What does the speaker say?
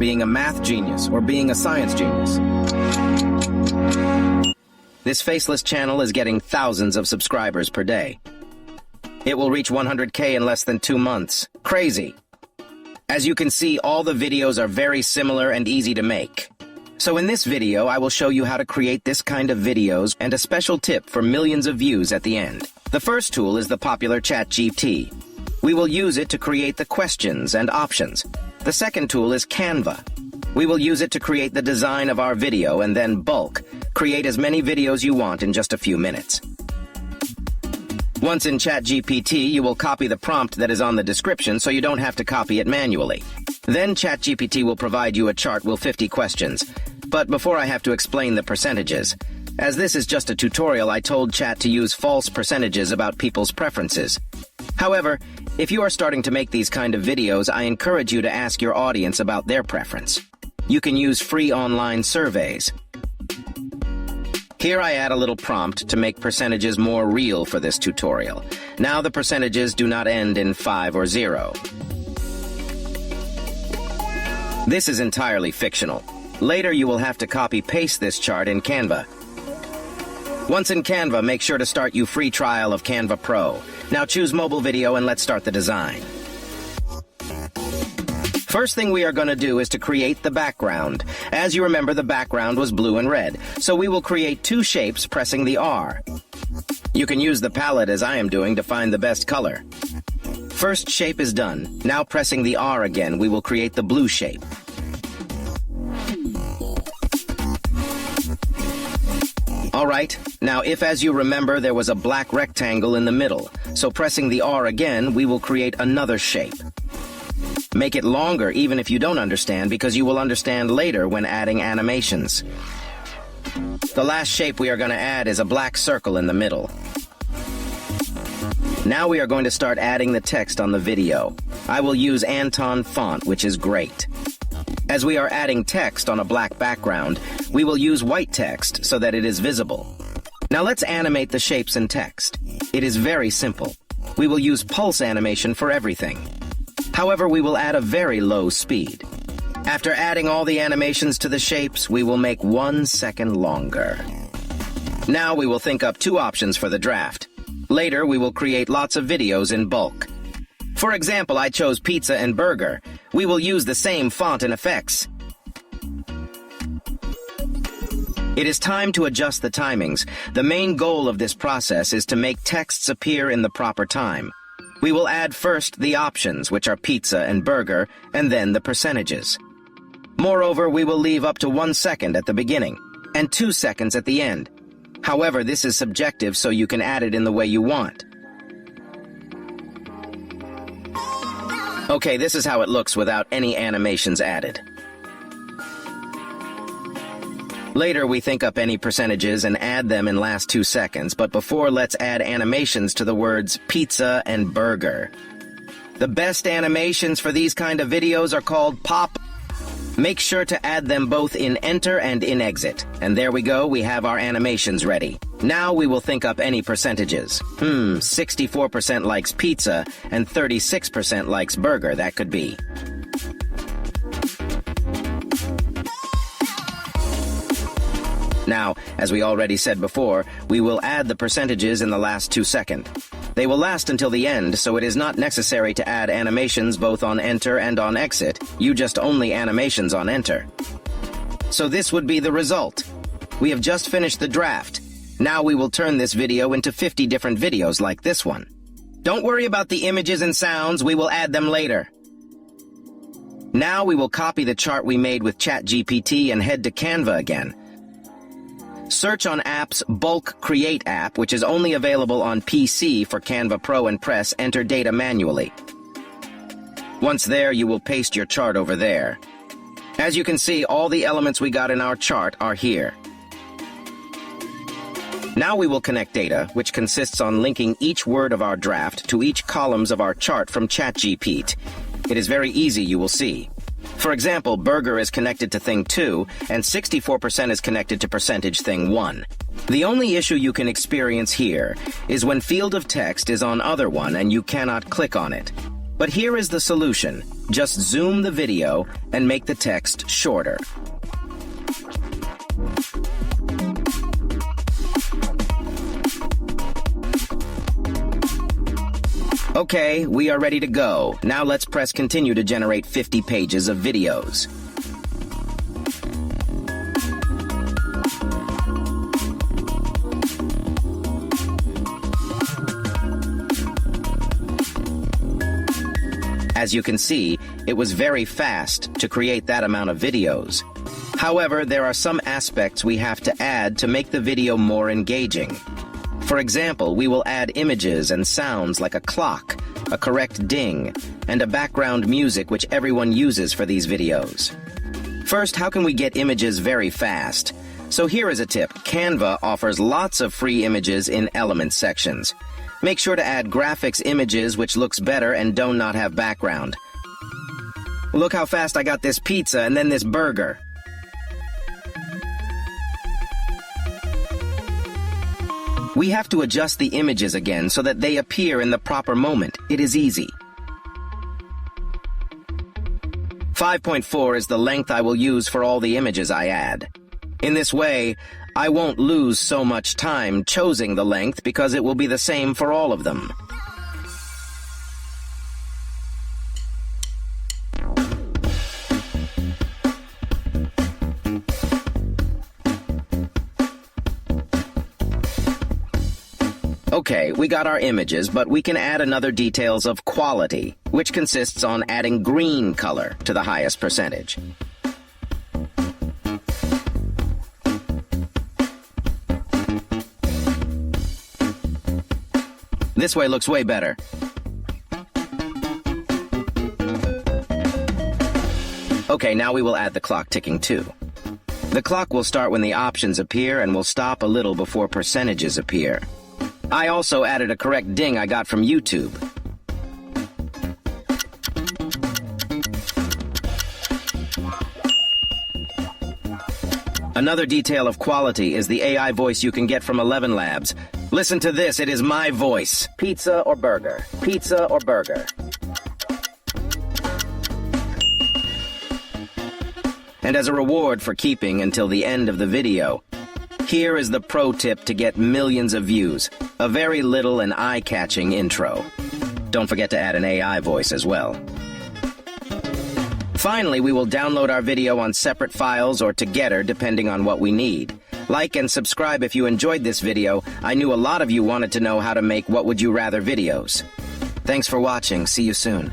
being a math genius, or being a science genius. This faceless channel is getting thousands of subscribers per day. It will reach 100K in less than 2 months. Crazy! As you can see, all the videos are very similar and easy to make. So in this video, I will show you how to create this kind of videos and a special tip for millions of views at the end. The first tool is the popular ChatGPT. We will use it to create the questions and options. The second tool is Canva. We will use it to create the design of our video and then bulk. Create as many videos you want in just a few minutes. Once in ChatGPT, you will copy the prompt that is on the description so you don't have to copy it manually. Then ChatGPT will provide you a chart with 50 questions. But before I have to explain the percentages, as this is just a tutorial, I told Chat to use false percentages about people's preferences. However, if you are starting to make these kind of videos, I encourage you to ask your audience about their preference. You can use free online surveys. Here I add a little prompt to make percentages more real for this tutorial. Now the percentages do not end in 5 or 0. This is entirely fictional. Later you will have to copy-paste this chart in Canva. Once in Canva, make sure to start your free trial of Canva Pro. Now choose mobile video and let's start the design. First thing we are going to do is to create the background. As you remember, the background was blue and red, so we will create 2 shapes pressing the R. You can use the palette as I am doing to find the best color. First shape is done. Now pressing the R again, we will create the blue shape. Alright, now if as you remember there was a black rectangle in the middle, so pressing the R again, we will create another shape. Make it longer even if you don't understand, because you will understand later when adding animations. The last shape we are going to add is a black circle in the middle. Now we are going to start adding the text on the video. I will use Anton font, which is great. As we are adding text on a black background, we will use white text so that it is visible. Now let's animate the shapes and text. It is very simple. We will use pulse animation for everything. However, we will add a very low speed. After adding all the animations to the shapes, we will make 1 second longer. Now we will think up 2 options for the draft. Later, we will create lots of videos in bulk. For example, I chose pizza and burger. We will use the same font and effects. It is time to adjust the timings. The main goal of this process is to make texts appear in the proper time. We will add first the options, which are pizza and burger, and then the percentages. Moreover, we will leave up to 1 second at the beginning, and 2 seconds at the end. However, this is subjective, so you can add it in the way you want. Okay, this is how it looks without any animations added. Later, we think up any percentages and add them in last 2 seconds, but before, let's add animations to the words pizza and burger. The best animations for these kind of videos are called pop. Make sure to add them both in enter and in exit. And there we go, we have our animations ready. Now we will think up any percentages. 64% likes pizza and 36% likes burger, that could be. Now, as we already said before, we will add the percentages in the last 2 seconds. They will last until the end, so it is not necessary to add animations both on enter and on exit. You just only animations on enter. So this would be the result. We have just finished the draft. Now we will turn this video into 50 different videos like this one. Don't worry about the images and sounds, we will add them later. Now we will copy the chart we made with ChatGPT and head to Canva again. Search on app's Bulk Create app, which is only available on PC for Canva Pro, and press Enter Data manually. Once there, you will paste your chart over there. As you can see, all the elements we got in our chart are here. Now we will connect data, which consists on linking each word of our draft to each columns of our chart from ChatGPT. It is very easy, you will see. For example, burger is connected to thing 2, and 64% is connected to percentage thing 1. The only issue you can experience here is when field of text is on other one and you cannot click on it. But here is the solution. Just zoom the video and make the text shorter. Okay, we are ready to go. Now let's press continue to generate 50 pages of videos. As you can see, it was very fast to create that amount of videos. However, there are some aspects we have to add to make the video more engaging. For example, we will add images and sounds like a clock, a correct ding, and a background music which everyone uses for these videos. First, how can we get images very fast? So here is a tip. Canva offers lots of free images in Elements sections. Make sure to add graphics images which looks better and do not have background. Look how fast I got this pizza and then this burger. We have to adjust the images again so that they appear in the proper moment. It is easy. 5.4 is the length I will use for all the images I add. In this way, I won't lose so much time choosing the length because it will be the same for all of them. Okay, we got our images, but we can add another details of quality, which consists on adding green color to the highest percentage. This way looks way better. Okay, now we will add the clock ticking too. The clock will start when the options appear and will stop a little before percentages appear. I also added a correct ding I got from YouTube. Another detail of quality is the AI voice you can get from 11 Labs. Listen to this, it is my voice. Pizza or burger? Pizza or burger? And as a reward for keeping until the end of the video, here is the pro tip to get millions of views. A very little and eye-catching intro. Don't forget to add an AI voice as well. Finally, we will download our video on separate files or together depending on what we need. Like and subscribe if you enjoyed this video. I knew a lot of you wanted to know how to make What Would You Rather videos. Thanks for watching. See you soon.